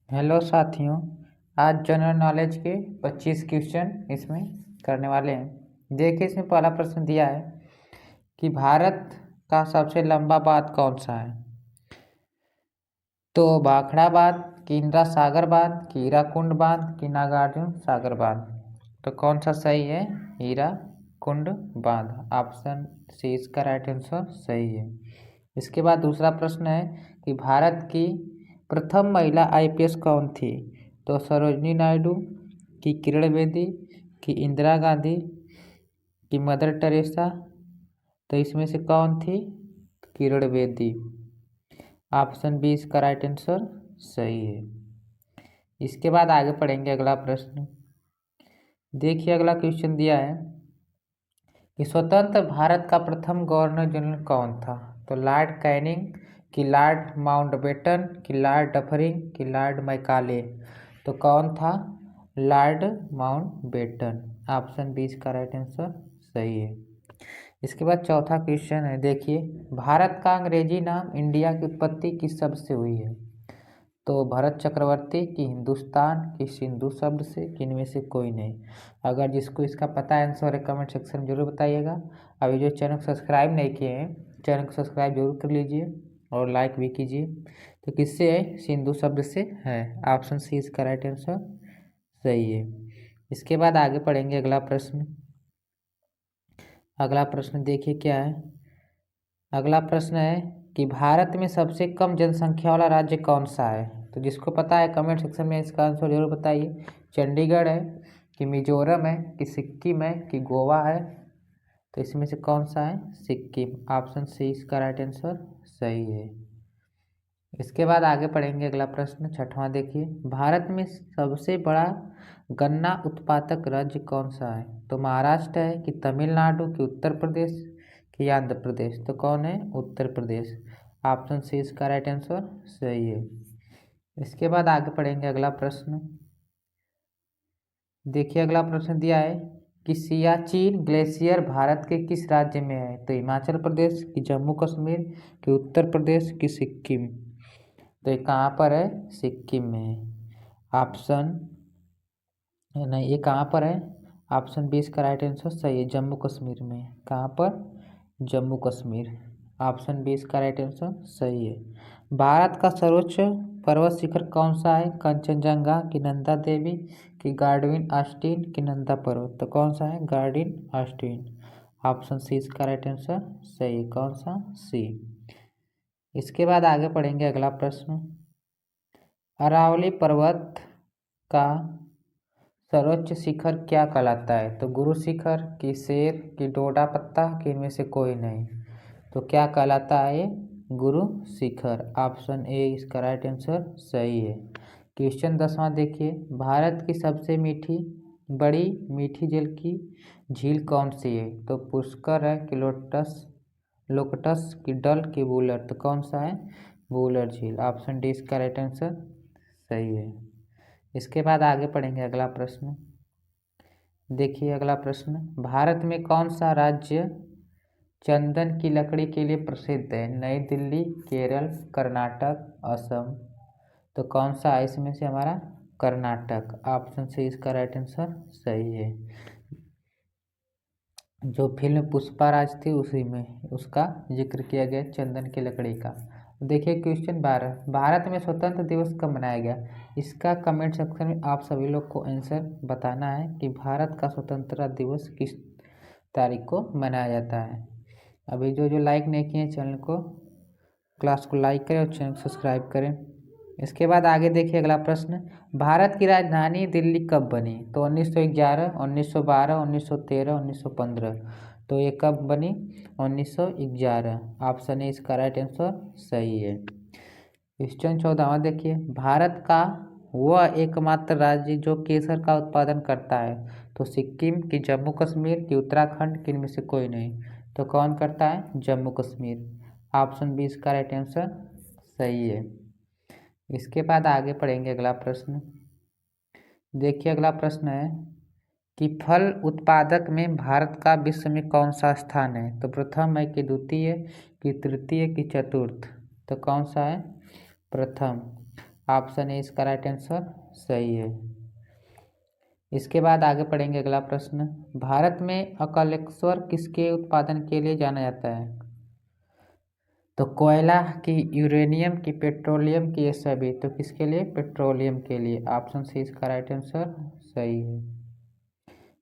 Hello साथियों, आज general knowledge के 25 क्वेश्चन इसमें करने वाले हैं। देखिए, इसमें पहला प्रश्न दिया है कि भारत का सबसे लंबा बांध कौन सा है। तो भाखड़ा बांध, कि इंदिरा सागर बांध, कि हीराकुंड बांध, कि नागार्जुन सागर बांध। तो कौन सा सही है? हीराकुंड बांध। ऑप्शन सी इसका राइट आंसर सही है। इसके बाद दूसरा प्रश्न है कि भारत की प्रथम महिला आईपीएस कौन थी। तो सरोजिनी नायडू, कि किरण बेदी, कि इंदिरा गांधी, कि मदर टेरेसा। तो इसमें से कौन थी? किरण बेदी। ऑप्शन बी इसका राइट आंसर सही है। इसके बाद आगे पढ़ेंगे अगला प्रश्न। देखिए, अगला क्वेश्चन दिया है कि स्वतंत्र भारत का प्रथम गवर्नर जनरल कौन था। तो लॉर्ड कैनिंग, कि लॉर्ड माउंटबेटन, कि लॉर्ड डफरिंग, कि लॉर्ड मैकाले। तो कौन था? Lord Mountbatten. ऑप्शन बी इसका राइट आंसर सही है। इसके बाद चौथा क्वेश्चन है, देखिए, भारत का अंग्रेजी नाम इंडिया की उत्पत्ति किस शब्द से हुई है। तो भरत चक्रवर्ती, कि हिंदुस्तान, कि सिंधु शब्द से, कि इनमें से कोई नहीं। अगर जिसको इसका पता है आंसर है, कमेंट सेक्शन में जरूर बताइएगा। अभी जो चैनल को सब्सक्राइब नहीं किए हैं, चैनल को सब्सक्राइब जरूर कर लीजिए और लाइक भी कीजिए। तो किससे है? सिंधु शब्द से है। ऑप्शन सी इसका राइट आंसर सही है। इसके बाद आगे पढ़ेंगे अगला प्रश्न। अगला प्रश्न देखिए क्या है। अगला प्रश्न है कि भारत में सबसे कम जनसंख्या वाला राज्य कौन सा है। तो जिसको पता है कमेंट सेक्शन में इसका आंसर जरूर बताइए। चंडीगढ़ है, कि मिजोरम है, कि सिक्किम है, कि गोवा है। तो इसमें से कौन सा है? सिक्किम। ऑप्शन सी इसका राइट आंसर सही है। इसके बाद आगे पढ़ेंगे अगला प्रश्न छठवां। देखिए, भारत में सबसे बड़ा गन्ना उत्पादक राज्य कौन सा है। तो महाराष्ट्र है, कि तमिलनाडु, कि उत्तर प्रदेश, कि आंध्र प्रदेश। तो कौन है? उत्तर प्रदेश। ऑप्शन सी इसका राइट आंसर सही है। इसके बाद आगे पढ़ेंगे अगला प्रश्न। देखिए, अगला प्रश्न दिया है कि सियाचिन ग्लेशियर भारत के किस राज्य में है। तो हिमाचल प्रदेश, कि जम्मू कश्मीर, कि उत्तर प्रदेश, कि सिक्किम। तो ये कहाँ पर है? सिक्किम में है। ऑप्शन नहीं, ये कहाँ पर है? ऑप्शन बी इसका राइट आंसर सही है, जम्मू कश्मीर में। कहाँ पर? जम्मू कश्मीर। ऑप्शन बी इसका राइट आंसर सही है। भारत का सर्वोच्च पर्वत शिखर कौन सा है? कंचनजंगा, कि नंदा देवी, कि गार्डविन आस्टीन, कि नंदा पर्वत। तो कौन सा है? Godwin Austin. ऑप्शन सी इसका राइट आंसर सही है। कौन सा? सी। इसके बाद आगे पढ़ेंगे अगला प्रश्न। अरावली पर्वत का सर्वोच्च शिखर क्या कहलाता है। तो गुरु शिखर, कि शेर, कि डोडा पत्ता, कि इनमें से कोई नहीं। तो क्या कहलाता है ये? गुरु शिखर। ऑप्शन ए इसका राइट आंसर सही है। क्वेश्चन 10वां देखिए, भारत की सबसे बड़ी मीठी जल की झील कौन सी है। तो पुष्कर है, कि लोकटस, कि डल, कि वुलर। तो कौन सा है? वुलर झील। ऑप्शन डी इसका राइट आंसर सही है। इसके बाद आगे पढ़ेंगे अगला प्रश्न। देखिए, अगला प्रश्न, भारत में कौन सा राज्य चंदन की लकड़ी के लिए प्रसिद्ध है। नई दिल्ली, केरल, कर्नाटक, असम। तो कौन सा है इसमें से हमारा? कर्नाटक। ऑप्शन सी इसका राइट आंसर सही है। जो फिल्म पुष्पा राज थी उसी में उसका जिक्र किया गया चंदन की लकड़ी का। देखिए, क्वेश्चन 12, भारत में स्वतंत्र दिवस कब मनाया गया। इसका कमेंट सेक्शन में आप सभी लोग को आंसर बताना है कि भारत का स्वतंत्रता दिवस किस तारीख को मनाया जाता है। अभी जो जो लाइक नहीं किए चैनल को, क्लास को लाइक करें और चैनल को सब्सक्राइब करें। इसके बाद आगे देखिए अगला प्रश्न, भारत की राजधानी दिल्ली कब बनी। तो 1911, 1912, 1913, 1915। तो ये कब बनी? 1911। ऑप्शन ए इसका राइट आंसर सही है। क्वेश्चन 14वां देखिए, भारत का वह एकमात्र राज्य जो केसर का उत्पादन करता है। तो सिक्किम, कि जम्मू कश्मीर, कि उत्तराखंड, कि इनमें से कोई नहीं। तो कौन करता है? जम्मू कश्मीर। ऑप्शन बी इसका राइट आंसर सही है। इसके बाद आगे पढ़ेंगे अगला प्रश्न। देखिए, अगला प्रश्न है कि फल उत्पादक में भारत का विश्व में कौन सा स्थान है। तो प्रथम है, कि द्वितीय, कि तृतीय, कि चतुर्थ। तो कौन सा है? प्रथम। ऑप्शन ए इसका राइट आंसर सही है। इसके बाद आगे पढ़ेंगे अगला प्रश्न। भारत में अकलेश्वर किसके उत्पादन के लिए जाना जाता है? तो कोयला की, यूरेनियम की, पेट्रोलियम की, ये सभी। तो किसके लिए? पेट्रोलियम के लिए। ऑप्शन सी इसका राइट आंसर सही है।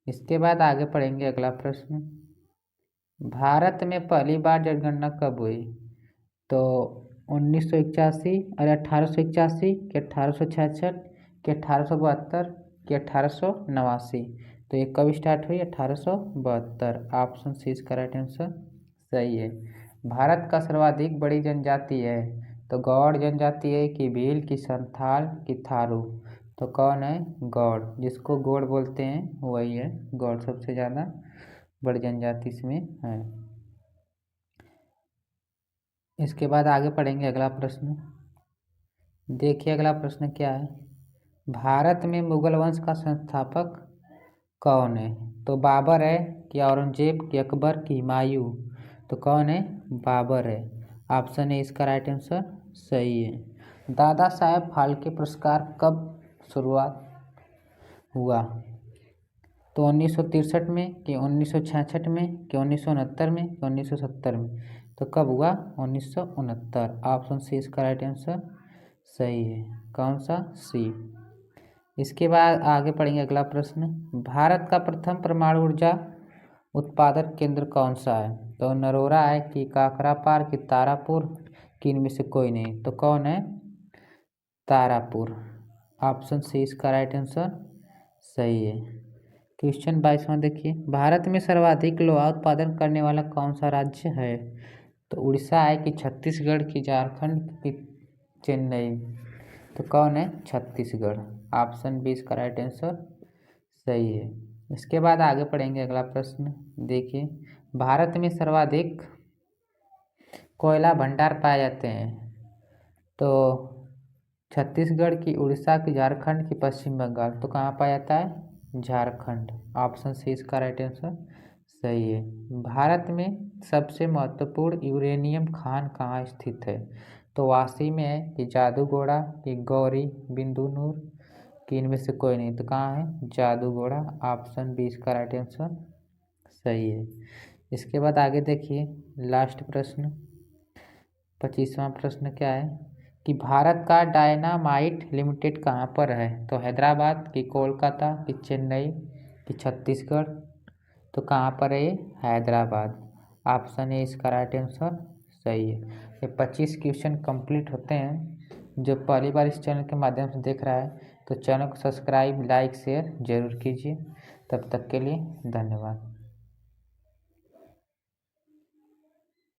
इसके बाद आगे पढ़ेंगे अगला प्रश्न। भारत में पहली बार जनगणना कब हुई? तो 1981 अरे 1881 कि 1866 कि 1872 कि 1889? तो ये कब स्टार्ट हुई? 1872। ऑप्शन सी इसका राइट आंसर सही है। भारत का सर्वाधिक बड़ी जनजाति है तो गौड़ जनजाति है कि भील कि संथाल कि थारू? तो कौन है? गौड़। जिसको गौड़ बोलते हैं वही है गौड़। सबसे ज़्यादा बड़ी जनजाति इसमें है। इसके बाद आगे पढ़ेंगे अगला प्रश्न। देखिए अगला प्रश्न क्या है। भारत में मुगल वंश का संस्थापक कौन है? तो बाबर है कि औरंगजेब कि अकबर कि हुमायूं? तो कौन है? बाबर है। ऑप्शन ए इसका राइट आंसर सही है। दादा साहेब फाल्के पुरस्कार कब शुरुआत हुआ? तो 1963 में कि 1966 में कि 1969 में कि 1970 में? तो कब हुआ? 1969। ऑप्शन सी इसका राइट आंसर सही है। कौन सा? सी। इसके बाद आगे पढ़ेंगे अगला प्रश्न। भारत का प्रथम परमाणु ऊर्जा उत्पादन केंद्र कौन सा है? तो नरोरा है कि काकरापार कि तारापुर कि इनमें से कोई नहीं? तो कौन है? तारापुर। ऑप्शन सी इसका राइट आंसर सही है। क्वेश्चन 22वां देखिए। भारत में सर्वाधिक लोहा उत्पादन करने वाला कौन सा राज्य है? तो उड़ीसा है कि छत्तीसगढ़ की, झारखंड की, चेन्नई? तो कौन है? छत्तीसगढ़। ऑप्शन बी इसका राइट आंसर सही है। इसके बाद आगे पढ़ेंगे अगला प्रश्न। देखिए भारत में सर्वाधिक कोयला भंडार पाए जाते हैं। तो छत्तीसगढ़ की, उड़ीसा की, झारखंड की, पश्चिम बंगाल? तो कहाँ पाया जाता है? झारखंड। ऑप्शन सी इसका राइट आंसर सही है। भारत में सबसे महत्वपूर्ण यूरेनियम खान कहाँ स्थित है? तो वाशी में है कि जादूगोड़ा कि गौरी बिंदुनूर कि इनमें से कोई नहीं? तो कहाँ है? जादूगोड़ा। ऑप्शन बी इसका राइट आंसर सही है। इसके बाद आगे देखिए लास्ट प्रश्न 25वां प्रश्न क्या है कि भारत का डायनामाइट लिमिटेड कहाँ पर है? तो हैदराबाद कि कोलकाता कि चेन्नई कि छत्तीसगढ़? तो कहाँ पर है ये? हैदराबाद। ऑप्शन ए इसका राइट आंसर सही है। ये 25 क्वेश्चन कंप्लीट होते हैं। जो पहली बार इस चैनल के माध्यम से देख रहा है तो चैनल को सब्सक्राइब, लाइक, शेयर जरूर कीजिए। तब तक के लिए धन्यवाद।